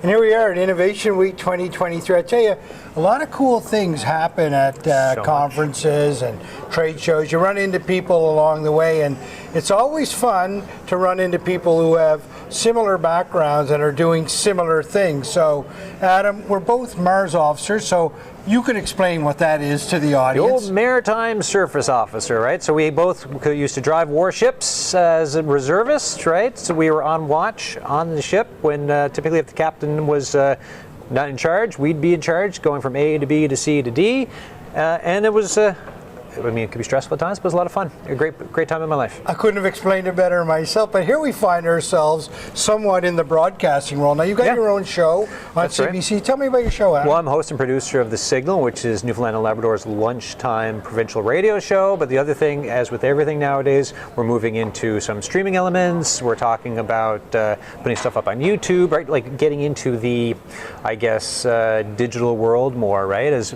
And here we are at Innovation Week 2023. I tell you, a lot of cool things happen at conferences and trade shows. You run into people along the way, and it's always fun to run into people who have similar backgrounds and are doing similar things. So, Adam, we're both Mars officers, so you can explain what that is to the audience. The old maritime surface officer, right? So we both used to drive warships as a reservist, right? So we were on watch on the ship when typically if the captain was not in charge, we'd be in charge, going from A to B to C to D. And it was, I mean, it could be stressful at times, but it was a lot of fun. A great time in my life. I couldn't have explained it better myself, but here we find ourselves somewhat in the broadcasting role. Now, you've got your own show on CBC. Right. Tell me about your show, Adam. Well, I'm host and producer of The Signal, which is Newfoundland and Labrador's lunchtime provincial radio show. But the other thing, as with everything nowadays, we're moving into some streaming elements. We're talking about putting stuff up on YouTube, right? Like getting into the, I guess, digital world more, right? As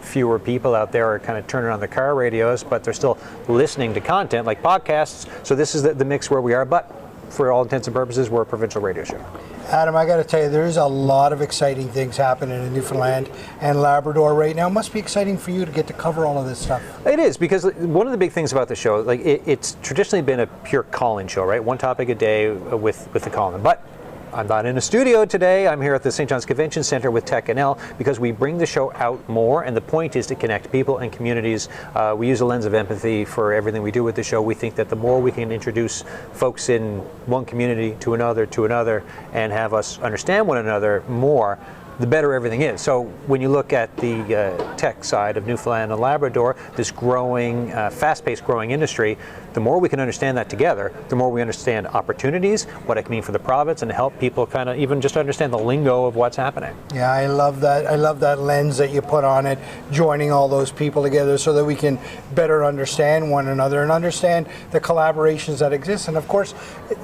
fewer people out there are kind of turning on the car radios, but they're still listening to content like podcasts. So this is the mix where we are, but for all intents and purposes, we're a provincial radio show. Adam, I got to tell you, there's a lot of exciting things happening in Newfoundland and Labrador right now. It must be exciting for you to get to cover all of this stuff. It is, because one of the big things about the show, like it's traditionally been a pure call-in show, right? One topic a day with the call-in. But I'm not in a studio today. I'm here at the St. John's Convention Center with Tech NL because we bring the show out more, and the point is to connect people and communities. We use a lens of empathy for everything we do with the show. We think that the more we can introduce folks in one community to another, and have us understand one another more, the better everything is. So when you look at the tech side of Newfoundland and Labrador, this growing, fast-paced growing industry, the more we can understand that together, the more we understand opportunities, what it can mean for the province, and help people kind of even just understand the lingo of what's happening. Yeah, I love that. I love that lens that you put on it, joining all those people together so that we can better understand one another and understand the collaborations that exist. And of course,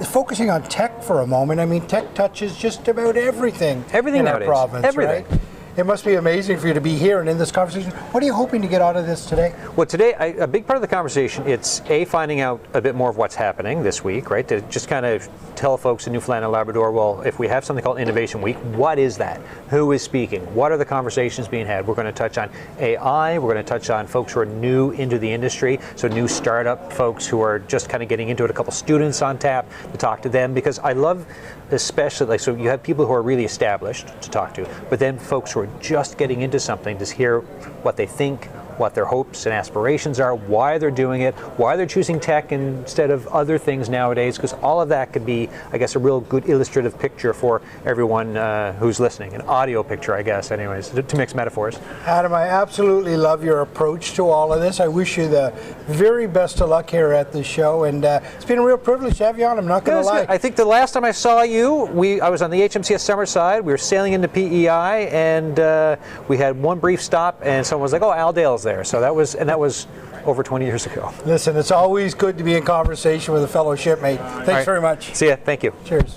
focusing on tech for a moment, I mean, tech touches just about everything in our province. Everything. Right? It must be amazing for you to be here and in this conversation. What are you hoping to get out of this today? Well, today, a big part of the conversation, it's finding out a bit more of what's happening this week, right? To just kind of tell folks in Newfoundland and Labrador, well, if we have something called Innovation Week, what is that? Who is speaking? What are the conversations being had? We're going to touch on AI. We're going to touch on folks who are new into the industry, so new startup folks who are just kind of getting into it. A couple students on tap to talk to them, because I love, especially, like, so you have people who are really established to talk to, but then folks who are just getting into something, to hear what they think, what their hopes and aspirations are, why they're doing it, why they're choosing tech instead of other things nowadays, because all of that could be, I guess, a real good illustrative picture for everyone who's listening, an audio picture, I guess, anyways, to mix metaphors. Adam, I absolutely love your approach to all of this. I wish you the very best of luck here at the show, and it's been a real privilege to have you on, I'm not going to lie. I think the last time I saw you, I was on the HMCS Summerside, we were sailing into PEI, and we had one brief stop, and someone was like, oh, Al Dale's there. So that was over 20 years ago. Listen, it's always good to be in conversation with a fellow shipmate. Thanks very much. See ya. Thank you. Cheers.